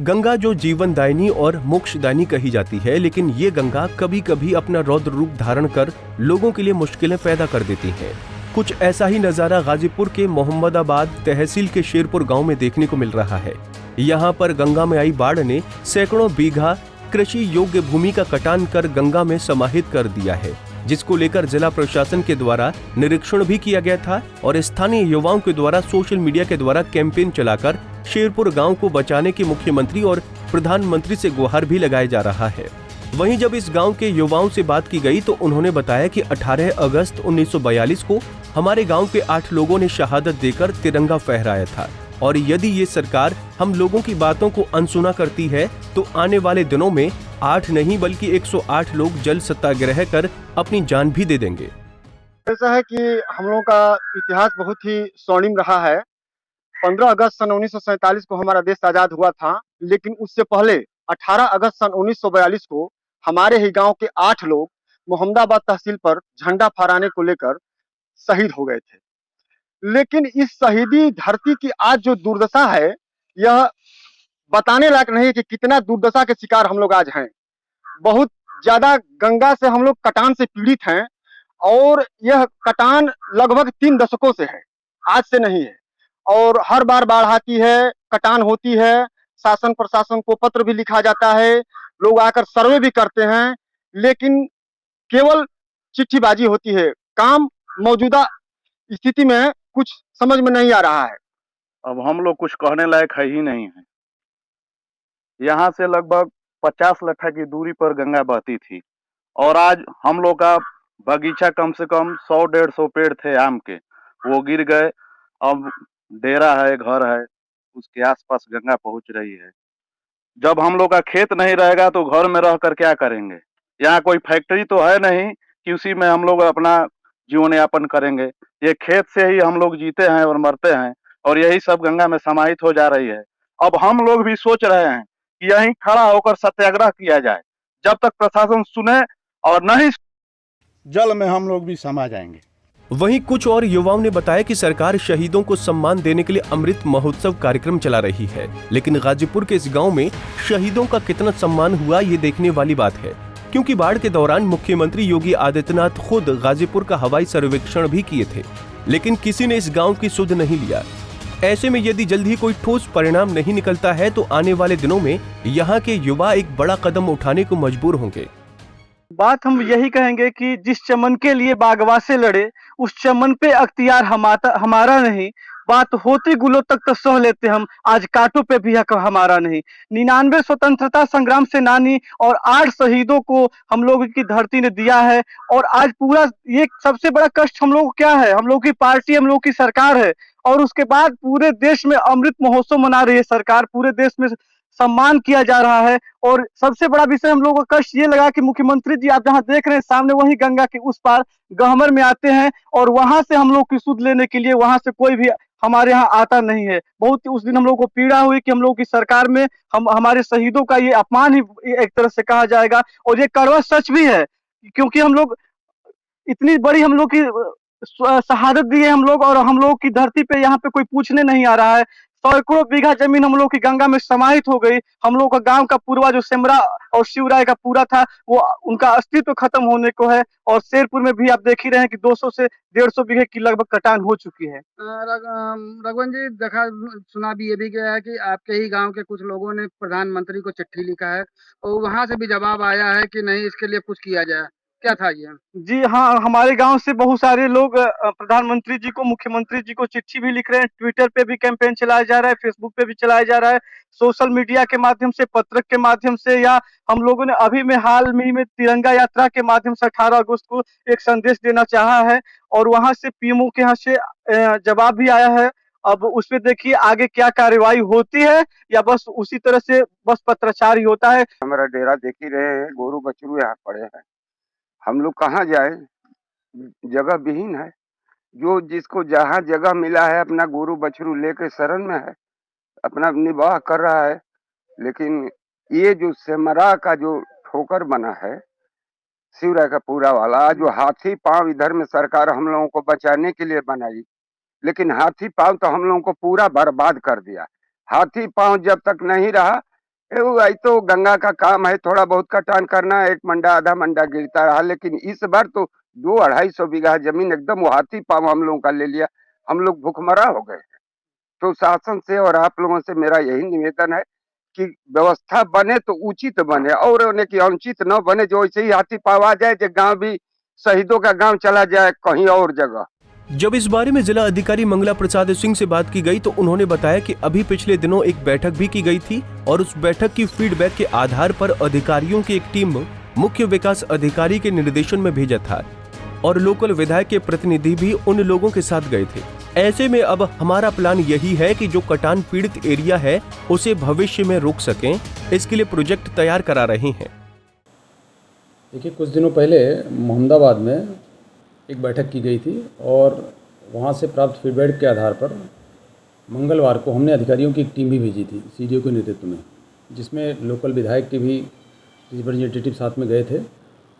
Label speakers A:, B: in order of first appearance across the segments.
A: गंगा जो जीवनदायिनी और मोक्षदायिनी कही जाती है, लेकिन ये गंगा कभी कभी अपना रौद्र रूप धारण कर लोगों के लिए मुश्किलें पैदा कर देती है। कुछ ऐसा ही नजारा गाजीपुर के मोहम्मदाबाद तहसील के शेरपुर गांव में देखने को मिल रहा है। यहाँ पर गंगा में आई बाढ़ ने सैकड़ों बीघा कृषि योग्य भूमि का कटान कर गंगा में समाहित कर दिया है, जिसको लेकर जिला प्रशासन के द्वारा निरीक्षण भी किया गया था और स्थानीय युवाओं के द्वारा सोशल मीडिया के द्वारा कैंपेन चलाकर शेरपुर गांव को बचाने की मुख्यमंत्री और प्रधानमंत्री से गुहार भी लगाया जा रहा है। वहीं जब इस गांव के युवाओं से बात की गई तो उन्होंने बताया कि 18 अगस्त 1942 को हमारे गांव के 8 लोगों ने शहादत देकर तिरंगा फहराया था और यदि ये सरकार हम लोगों की बातों को अनसुना करती है तो आने वाले दिनों में 8 नहीं बल्कि 108 लोग जल सत्याग्रह कर अपनी जान भी दे देंगे।
B: ऐसा है कि हम लोगों का इतिहास बहुत ही स्वर्णिम रहा है। 15 अगस्त सन 1947 को हमारा देश आजाद हुआ था, लेकिन उससे पहले 18 अगस्त सन 1942 को हमारे ही गांव के 8 लोग मोहम्मदाबाद तहसील पर झंडा फहराने को लेकर शहीद हो गए थे। लेकिन इस शहीदी धरती की आज जो दुर्दशा है, यह बताने लायक नहीं है कि कितना दुर्दशा के शिकार हम लोग आज हैं। बहुत ज्यादा गंगा से हम लोग कटान से पीड़ित हैं और यह कटान लगभग 3 दशकों से है, आज से नहीं है। और हर बार बाढ़ आती है, कटान होती है, शासन प्रशासन को पत्र भी लिखा जाता है, लोग आकर सर्वे भी करते हैं, लेकिन केवल चिट्ठीबाजी होती है। काम मौजूदा स्थिति में कुछ समझ में नहीं आ रहा है।
C: अब हम लोग कुछ कहने लायक है ही नहीं है। यहाँ से लगभग 50 लट्ठा की दूरी पर गंगा बहती थी और आज हम लोग का बगीचा कम से कम 100-150 पेड़ थे आम के, वो गिर गए। अब डेरा है, घर है, उसके आसपास गंगा पहुंच रही है। जब हम लोग का खेत नहीं रहेगा तो घर में रह कर क्या करेंगे? यहाँ कोई फैक्ट्री तो है नहीं कि उसी में हम लोग अपना जीवन यापन करेंगे। ये खेत से ही हम लोग जीते हैं और मरते हैं और यही सब गंगा में समाहित हो जा रही है। अब हम लोग भी सोच रहे हैं कि यहीं खड़ा होकर सत्याग्रह किया जाए, जब तक प्रशासन सुने, और नहीं जल में हम लोग भी समा जाएंगे।
A: वहीं कुछ और युवाओं ने बताया कि सरकार शहीदों को सम्मान देने के लिए अमृत महोत्सव कार्यक्रम चला रही है, लेकिन गाजीपुर के इस गांव में शहीदों का कितना सम्मान हुआ ये देखने वाली बात है, क्योंकि बाढ़ के दौरान मुख्यमंत्री योगी आदित्यनाथ खुद गाजीपुर का हवाई सर्वेक्षण भी किए थे, लेकिन किसी ने इस गाँव की सुध नहीं लिया। ऐसे में यदि जल्द ही कोई ठोस परिणाम नहीं निकलता है तो आने वाले दिनों में यहाँ के युवा एक बड़ा कदम उठाने को मजबूर होंगे।
D: बात हम यही कहेंगे कि जिस चमन के लिए बागवा से लड़े, उस चमन पे अख्तियार हमारा नहीं। बात होती गुलों तक तो सह लेते हम, आज कांटों पे भी हक हमारा नहीं। 99 स्वतंत्रता संग्राम सेनानी और 8 शहीदों को हम लोगों की धरती ने दिया है और आज पूरा ये सबसे बड़ा कष्ट हम लोग क्या है, हम लोग की पार्टी, हम लोग की सरकार है। और उसके बाद पूरे देश में अमृत महोत्सव मना रही है सरकार, पूरे देश में सम्मान किया जा रहा है। और सबसे बड़ा विषय हम लोगों को कष्ट ये लगा कि मुख्यमंत्री जी आप जहां देख रहे हैं सामने, वही गंगा के उस पार गहमर में आते हैं और वहां से हम लोग की सुध लेने के लिए वहां से कोई भी हमारे यहाँ आता नहीं है। बहुत उस दिन हम लोग को पीड़ा हुई कि हम लोग की सरकार में हम हमारे शहीदों का ये अपमान ही एक तरह से कहा जाएगा। और ये कड़वा सच भी है, क्योंकि हम लोग इतनी बड़ी हम लोग की शहादत दी है हम लोग, और हम लोग की धरती पे यहाँ पे कोई पूछने नहीं आ रहा है। सैकड़ों बीघा जमीन हम लोग की गंगा में समाहित हो गई। हम लोग का गांव का पूर्वा जो सेमरा और शिवराय का पूरा था, वो उनका अस्तित्व खत्म होने को है। और शेरपुर में भी आप देख ही रहे हैं कि 200 से 150 बीघे की लगभग कटान हो चुकी है।
E: रघुवन जी, देखा सुना भी ये भी गया है कि आपके ही गांव के कुछ लोगों ने प्रधानमंत्री को चिट्ठी लिखा है और वहां से भी जवाब आया है कि नहीं, इसके लिए कुछ किया जाए। क्या था ये?
D: जी हाँ, हमारे गांव से बहुत सारे लोग प्रधानमंत्री जी को, मुख्यमंत्री जी को चिट्ठी भी लिख रहे हैं। ट्विटर पे भी कैंपेन चलाया जा रहा है, फेसबुक पे भी चलाया जा रहा है, सोशल मीडिया के माध्यम से, पत्रक के माध्यम से, या हम लोगों ने अभी में हाल में तिरंगा यात्रा के माध्यम से 18 अगस्त को एक संदेश देना चाहा है और वहां से पीएमओ के यहाँ से जवाब भी आया है। अब उसमें देखिए आगे क्या कार्रवाई होती है, या बस उसी तरह से बस पत्राचार ही होता है।
F: हमारा डेरा देख ही रहे हैं, गोरू बछरू यहाँ पड़े हैं, हम लोग कहाँ जाए, जगह विहीन है। जो जिसको जहाँ जगह मिला है अपना गोरू बछरू लेके शरण में है, अपना निवाह कर रहा है। लेकिन ये जो सेमरा का जो ठोकर बना है शिवराय का पूरा वाला, जो हाथी पांव इधर में सरकार हम लोगों को बचाने के लिए बनाई, लेकिन हाथी पांव तो हम लोगों को पूरा बर्बाद कर दिया। हाथी पांव जब तक नहीं रहा आई तो गंगा का काम है, थोड़ा बहुत कटान करना, एक मंडा आधा मंडा गिरता रहा, लेकिन इस बार तो 200-250 बीघा जमीन एकदम वो हाथी पाँव हम लोगों का ले लिया, हम लोग भूखमरा हो गए। तो शासन से और आप लोगों से मेरा यही निवेदन है कि व्यवस्था बने तो उचित बने, और होने की अनुचित न बने, जो ऐसे ही हाथी पाँव आ जाए, जो गाँव भी शहीदों का गाँव चला जाए कहीं और जगह।
A: जब इस बारे में जिला अधिकारी मंगला प्रसाद सिंह से बात की गई तो उन्होंने बताया कि अभी पिछले दिनों एक बैठक भी की गई थी और उस बैठक की फीडबैक के आधार पर अधिकारियों की एक टीम मुख्य विकास अधिकारी के निर्देशन में भेजा था और लोकल विधायक के प्रतिनिधि भी उन लोगों के साथ गए थे। ऐसे में अब हमारा प्लान यही है कि जो कटान पीड़ित एरिया है उसे भविष्य में रोक सकें, इसके लिए प्रोजेक्ट तैयार करा रहे हैं।
G: देखिए, कुछ दिनों पहले मोहम्मदाबाद में एक बैठक की गई थी और वहाँ से प्राप्त फीडबैक के आधार पर मंगलवार को हमने अधिकारियों की एक टीम भी भेजी थी सीडीओ के नेतृत्व में, जिसमें लोकल विधायक के भी रिप्रेजेंटेटिव साथ में गए थे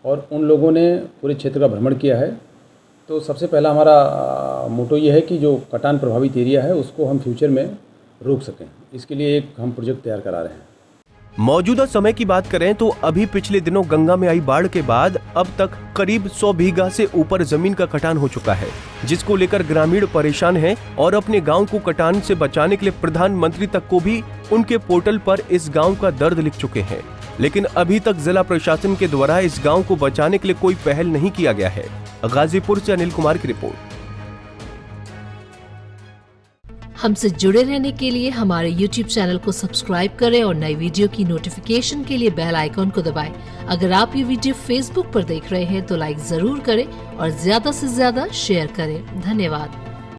G: और उन लोगों ने पूरे क्षेत्र का भ्रमण किया है। तो सबसे पहला हमारा मोटो ये है कि जो कटान प्रभावित एरिया है उसको हम फ्यूचर में रोक सकें, इसके लिए एक हम प्रोजेक्ट तैयार करा रहे हैं।
A: मौजूदा समय की बात करें तो अभी पिछले दिनों गंगा में आई बाढ़ के बाद अब तक करीब 100 बीघा से ऊपर जमीन का कटान हो चुका है, जिसको लेकर ग्रामीण परेशान हैं और अपने गांव को कटान से बचाने के लिए प्रधानमंत्री तक को भी उनके पोर्टल पर इस गांव का दर्द लिख चुके हैं। लेकिन अभी तक जिला प्रशासन के द्वारा इस गांव को बचाने के लिए कोई पहल नहीं किया गया है। गाजीपुर से अनिल कुमार की रिपोर्ट।
H: हमसे जुड़े रहने के लिए हमारे YouTube चैनल को सब्सक्राइब करें और नई वीडियो की नोटिफिकेशन के लिए बेल आइकॉन को दबाएं। अगर आप ये वीडियो Facebook पर देख रहे हैं तो लाइक जरूर करें और ज्यादा से ज्यादा शेयर करें। धन्यवाद।